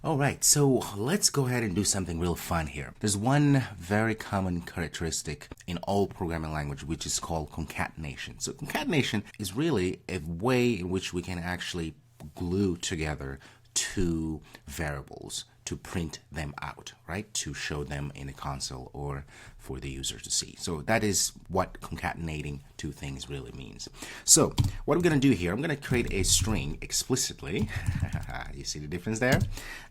All right, so let's go ahead and do something real fun here. There's one very common characteristic in all programming language, which is called concatenation. So concatenation is really a way in which we can actually glue together two variables to print them out, right? To show them in a console or for the user to see. So that is what concatenating two things really means. So what I'm going to do here, I'm going to create a string explicitly. You see the difference there?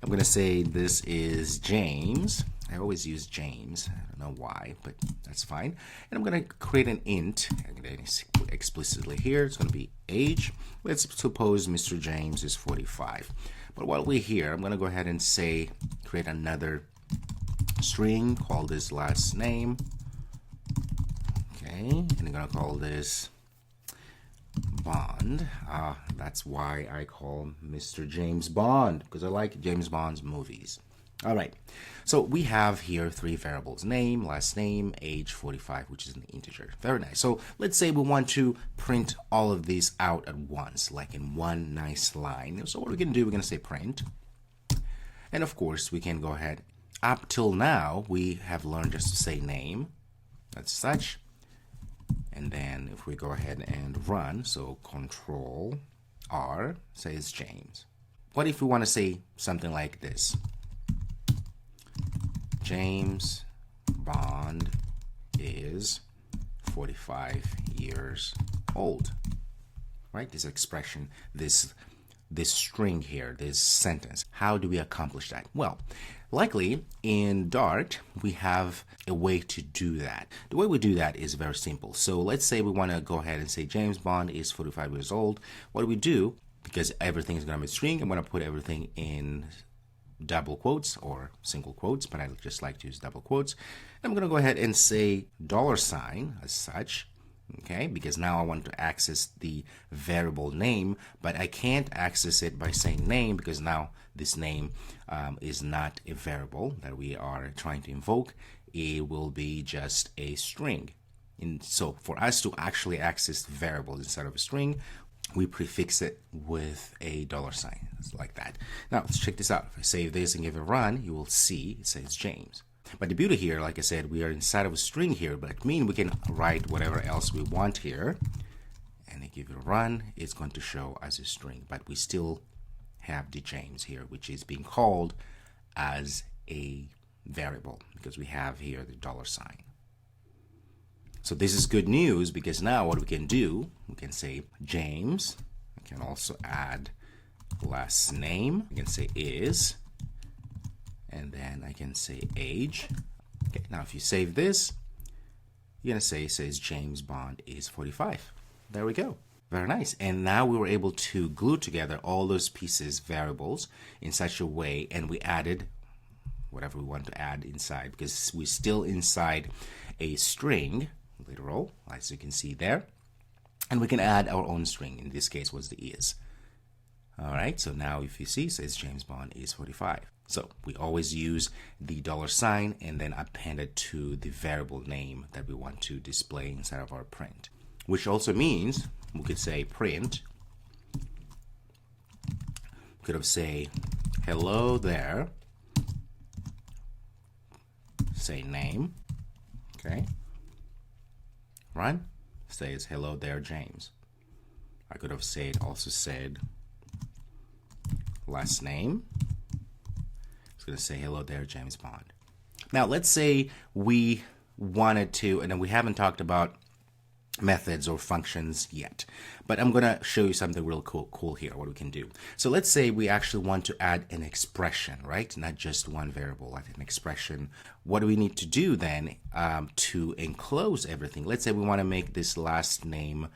I'm going to say this is James. I always use James. I don't know why, but that's fine. And I'm going to create an int. I'm going to explicitly here. It's going to be age. Let's suppose Mr. James is 45. But while we're here, I'm going to go ahead and say, create another string, call this last name. Okay, and I'm going to call this Bond. That's why I call Mr. James Bond, because I like James Bond's movies. All right, so we have here three variables: name, last name, age 45, which is an integer. Very nice. So let's say we want to print all of these out at once, like in one nice line. So what we're going to do, we're going to say print. And of course, we can go ahead. Up till now, we have learned just to say name, as such. And then if we go ahead and run, so Control R, says James. What if we want to say something like this? James Bond is 45 years old, right? This expression, this string here, this sentence. How do we accomplish that? Well, likely in Dart, we have a way to do that. The way we do that is very simple. So let's say we want to go ahead and say James Bond is 45 years old. What do we do? Because everything is going to be a string, I'm going to put everything in double quotes or single quotes, but I just like to use double quotes. I'm going to go ahead and say $ as such, okay, because now I want to access the variable name, but I can't access it by saying name because now this name is not a variable that we are trying to invoke. It will be just a string. And so for us to actually access variables instead of a string, we prefix it with a $. It's like that. Now let's check this out. If I save this and give it a run, you will see it says James. But the beauty here, like I said, we are inside of a string here, but it means we can write whatever else we want here. And I give it a run, it's going to show as a string, but we still have the James here, which is being called as a variable because we have here the $. So this is good news because now what we can do, we can say James. We can also add last name. We can say is, and then I can say age. Okay, now if you save this, you're gonna say it says James Bond is 45. There we go. Very nice. And now we were able to glue together all those pieces, variables, in such a way, and we added whatever we want to add inside because we're still inside a string, literal, as you can see there, and we can add our own string. In this case was the is. All right, so now if you see, it says James Bond is 45. So we always use the $ and then append it to the variable name that we want to display inside of our print, which also means we could say print. We could have say hello there, say name, okay, run, says hello there James. I could have also said last name. It's going to say hello there James Bond. Now let's say we wanted to, and then we haven't talked about methods or functions yet, but I'm going to show you something real cool here, what we can do. So let's say we actually want to add an expression, right? Not just one variable, like an expression. What do we need to do then to enclose everything? Let's say we want to make this last name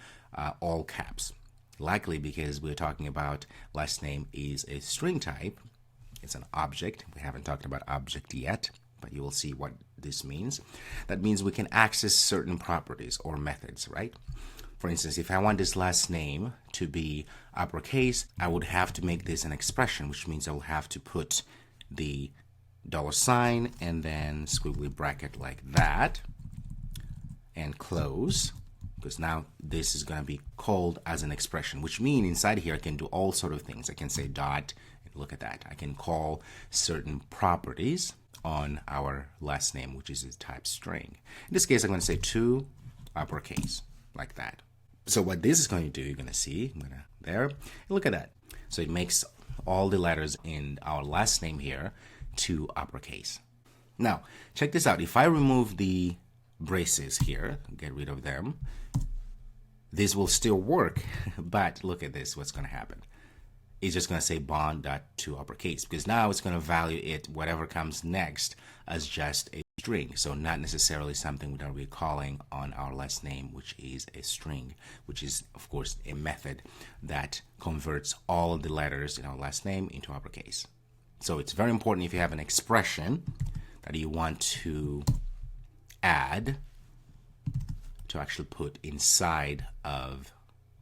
all caps, likely because we're talking about last name is a string type. It's an object. We haven't talked about object yet, but you will see what this means. That means we can access certain properties or methods, right? For instance, if I want this last name to be uppercase, I would have to make this an expression, which means I will have to put the $ and then squiggly bracket like that and close, because now this is going to be called as an expression, which means inside here I can do all sort of things. I can say dot, Look at that. I can call certain properties on our last name, which is a type string. In this case, I'm going to say to uppercase, like that. So what this is going to do, you're going to see, there, look at that. So it makes all the letters in our last name here to uppercase. Now, check this out. If I remove the braces here, get rid of them, this will still work, but look at this, what's going to happen. It's just going to say bond.to uppercase, because now it's going to value it, whatever comes next, as just a string. So not necessarily something we're going to be calling on our last name, which is a string, which is, of course, a method that converts all of the letters in our last name into uppercase. So it's very important if you have an expression that you want to add to actually put inside of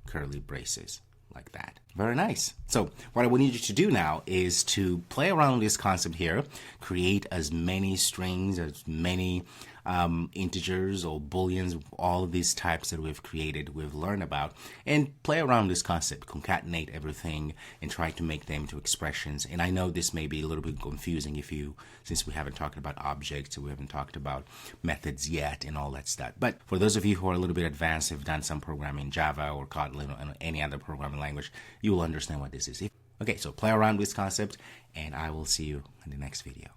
curly braces, like that. Very nice. So what I would need you to do now is to play around with this concept here, create as many strings, as many integers or booleans, all of these types that we've created, we've learned about, and play around with this concept, concatenate everything and try to make them into expressions. And I know this may be a little bit confusing since we haven't talked about objects, we haven't talked about methods yet and all that stuff. But for those of you who are a little bit advanced, have done some programming in Java or Kotlin or any other programming language, you will understand what this is. Okay, so play around with this concept, and I will see you in the next video.